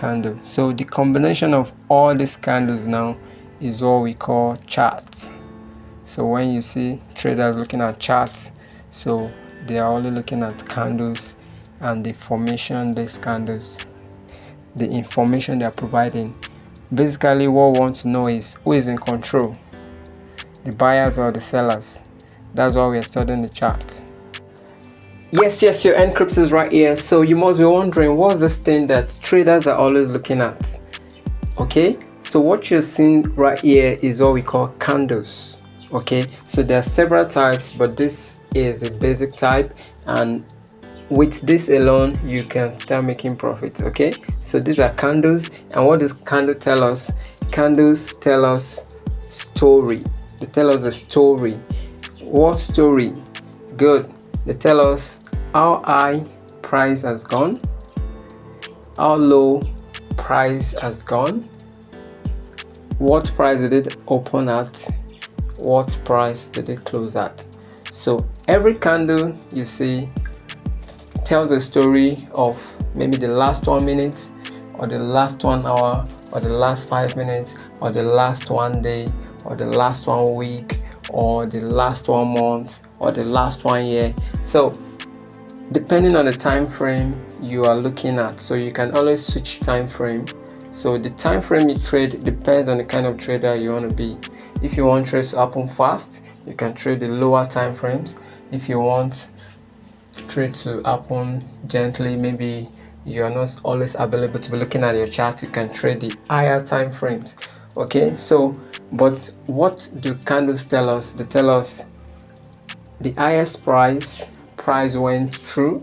candle. So the combination of all these candles now is what we call charts. So when you see traders looking at charts, so they are only looking at candles and the formation these candles, the information they are providing. Basically what we want to know is who is in control, the buyers or the sellers. That's why we are studying the charts. Yes, your encrypt is right here. So you must be wondering, what's this thing that traders are always looking at? Okay, so what you're seeing right here is what we call candles. Okay, so there are several types, but this is a basic type, and with this alone you can start making profits. Okay, so these are candles, and what does candle tell us? Candles tell us story. They tell us a story. What story? Good. They tell us how high price has gone, how low price has gone, what price did it open at, what price did it close at. So every candle you see tells a story of maybe the last 1 minute, or the last 1 hour, or the last 5 minutes, or the last 1 day, or the last 1 week, or the last 1 month, or the last 1 year. So depending on the time frame you are looking at, so you can always switch time frame. So the time frame you trade depends on the kind of trader you want to be. If you want trades to happen fast, you can trade the lower time frames. If you want trade to happen gently, maybe you are not always available to be looking at your chart, you can trade the higher time frames. Okay, so but what do candles tell us? They tell us the highest price went through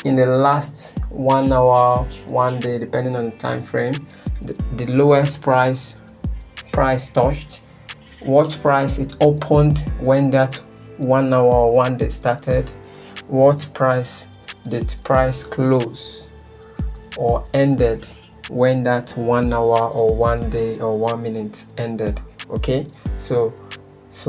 in the last 1 hour, 1 day, depending on the time frame. The lowest price touched, what price it opened when that 1 hour or 1 day started, what price did price close or ended when that 1 hour or 1 day or 1 minute ended. Okay, so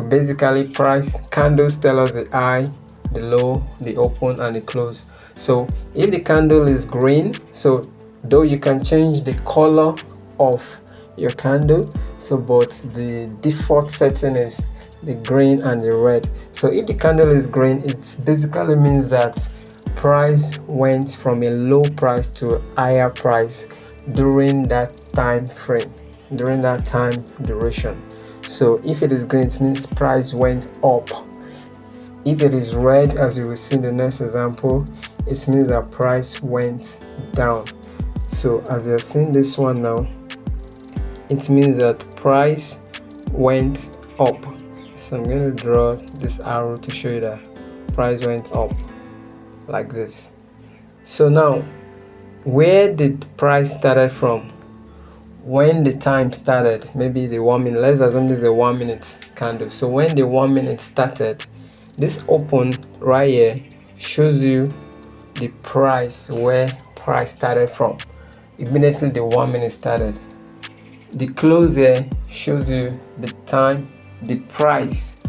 basically price candles tell us the high, the low, the open, and the close. So if the candle is green, so though you can change the color of your candle, so but the default setting is the green and the red. So if the candle is green, it basically means that price went from a low price to a higher price during that time frame, during that time duration. So if it is green, it means price went up. If it is red, as you will see in the next example, it means that price went down. So as you're seeing this one now, it means that price went up. So I'm going to draw this arrow to show you that price went up like this. So now, where did price started from? When the time started, maybe the 1 minute, let's assume this is a 1 minute candle. So when the 1 minute started, this open right here shows you the price, where price started from. Immediately the 1 minute started. The close here shows you the time, the price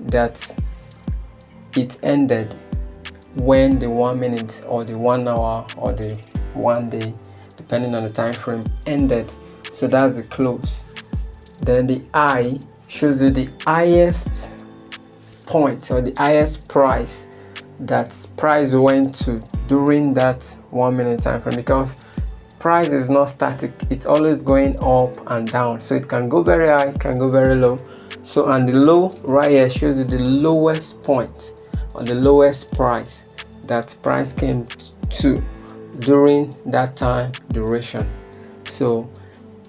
that it ended when the 1 minute or the 1 hour or the 1 day, depending on the time frame, ended. So that's the close. Then the high shows you the highest point or the highest price that price went to during that 1 minute time frame, because price is not static, it's always going up and down. So it can go very high, it can go very low. So and the low right here shows you the lowest point or the lowest price that price came to during that time duration. So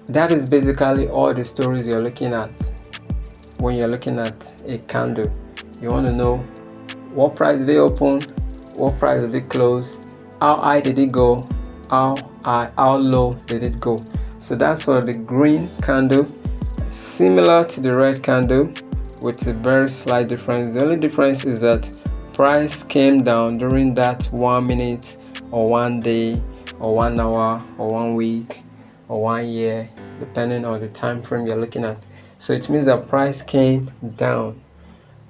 that is basically all the stories you're looking at when you're looking at a candle. You want to know what price did they open, what price did it close, how high did it go, how low did it go. So that's for the green candle, similar to the red candle with a very slight difference. The only difference is that price came down during that 1 minute or 1 day or 1 hour or 1 week or 1 year, depending on the time frame you're looking at. So it means that price came down,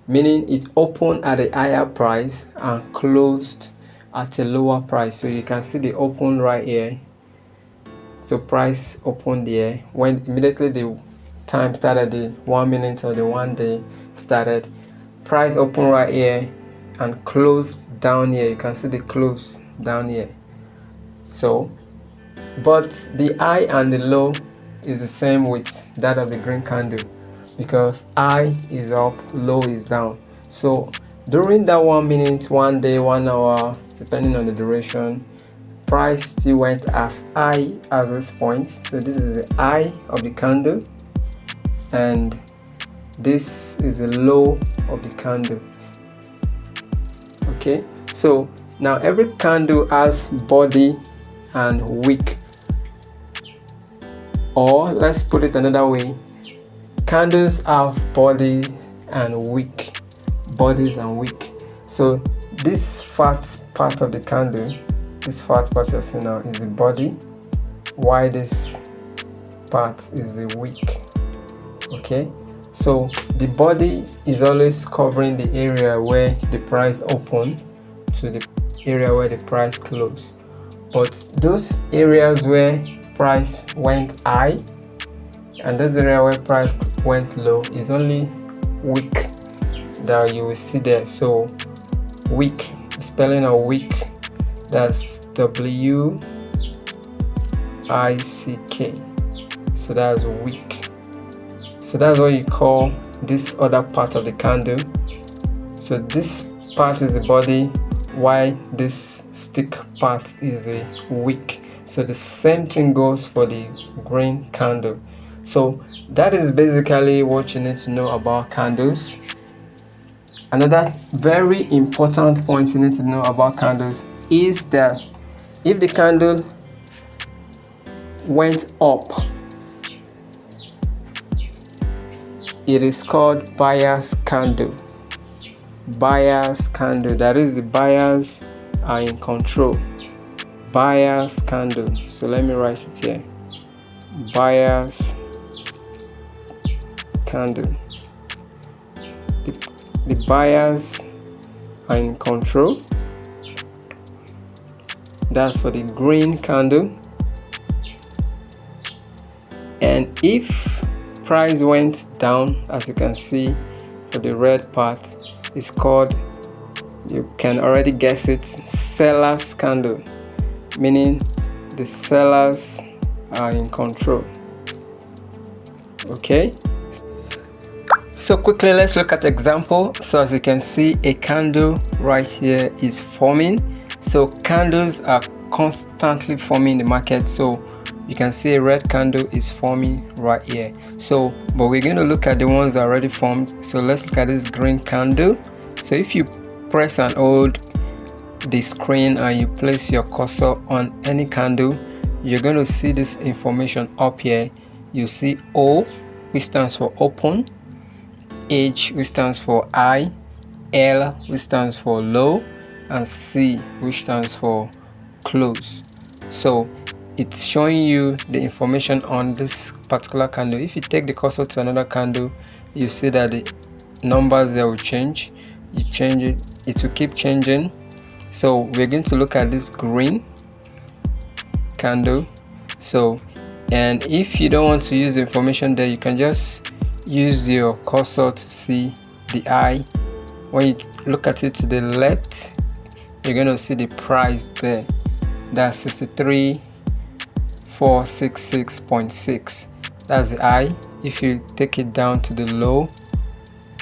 meaning it opened at a higher price and closed at a lower price. So you can see the open right here, So price opened here. When immediately the time started, the 1 minute or the 1 day started, price opened right here and closed down here. You can see the close down here. So but the high and the low is the same with that of the green candle, because high is up, low is down. So during that 1 minute, 1 day, 1 hour, depending on the duration, price still went as high as this point. So this is the high of the candle and this is the low of the candle. Okay, so now every candle has body and wick, or let's put it another way, candles have bodies and wick, bodies and wick. So this fat part of the candle, this fat part you're seeing now, is the body, while this part is the wick. Okay, so the body is always covering the area where the price opened to the area where the price closed, but those areas where price went high and this area where price went low is only wick that you will see there. So wick, the spelling of wick, that's W-I-C-K. So that's wick. So that's what you call this other part of the candle. So this part is the body, while this stick part is a wick. So the same thing goes for the green candle. So that is basically what you need to know about candles. Another very important point you need to know about candles is that if the candle went up, it is called buyer's candle. Buyer's candle, that is, the buyers are in control. Buyer's candle. So let me write it here. Buyer's candle. The buyers are in control. That's for the green candle. And if price went down, as you can see for the red part, it's called, you can already guess it, seller's candle, meaning the sellers are in control. Okay, so quickly let's look at example. So as you can see, a candle right here is forming. So candles are constantly forming in the market. So you can see a red candle is forming right here. So but we're going to look at the ones that are already formed. So let's look at this green candle. So if you press and hold the screen and you place your cursor on any candle, you're going to see this information up here. You see O, which stands for open, H, which stands for high, L, which stands for low, and C, which stands for close. So it's showing you the information on this particular candle. If you take the cursor to another candle, you see that the numbers there will change. You change it, it will keep changing. So we're going to look at this green candle. So, and if you don't want to use the information there, you can just use your cursor to see the eye. When you look at it to the left, you're going to see the price there. That's 63,466.6. That's the high. If you take it down to the low,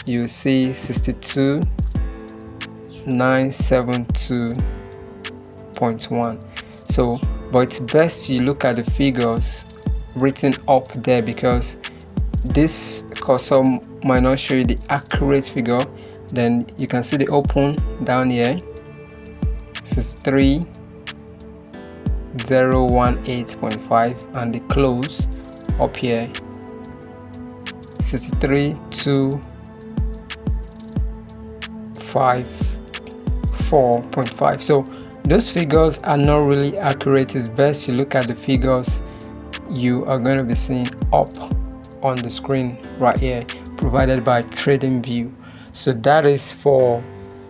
you see 62,972.1. So but it's best you look at the figures written up there, because this cursor might not show you the accurate figure. Then you can see the open down here, 63,018.5, and the close up here, 63,254.5. So those figures are not really accurate. It's best you look at the figures you are going to be seeing up on the screen right here, provided by TradingView. So that is for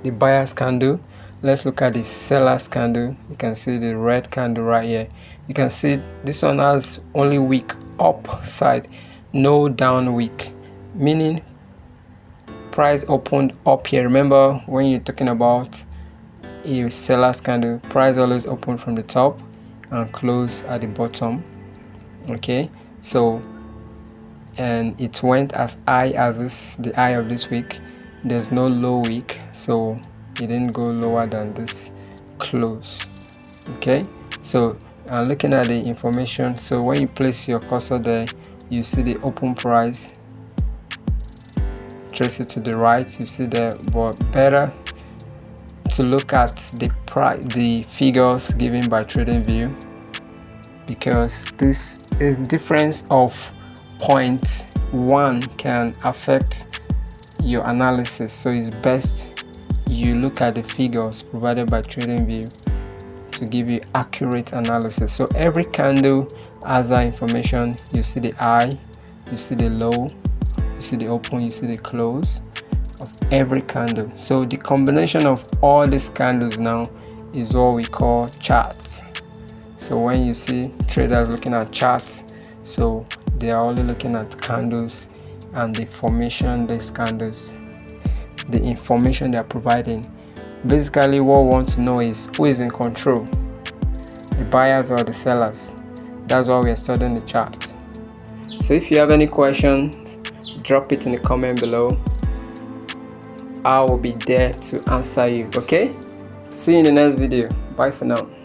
the buyer's candle. Let's look at the seller's candle. You can see the red candle right here. you can see this one has only wick up side, no down wick, meaning price opened up here. Remember, when you're talking about a seller's candle, price always open from the top and close at the bottom. Okay, so and it went as high as this, the high of this week. There's no low wick, so it didn't go lower than this close. Okay, so I'm looking at the information. So when you place your cursor there, you see the open price, trace it to the right, you see there, but better to look at the price, the figures given by TradingView, because this difference of 0.1 can affect your analysis. So it's best you look at the figures provided by TradingView to give you accurate analysis. So every candle has that information. You see the high, you see the low, you see the open, you see the close of every candle. So the combination of all these candles now is what we call charts. So when you see traders looking at charts, so they are only looking at candles and the formation these candles, the information they are providing. Basically what we want to know is who is in control, the buyers or the sellers. That's why we are studying the charts. So if you have any questions, drop it in the comment below. I will be there to answer you. Okay, see you in the next video. Bye for now.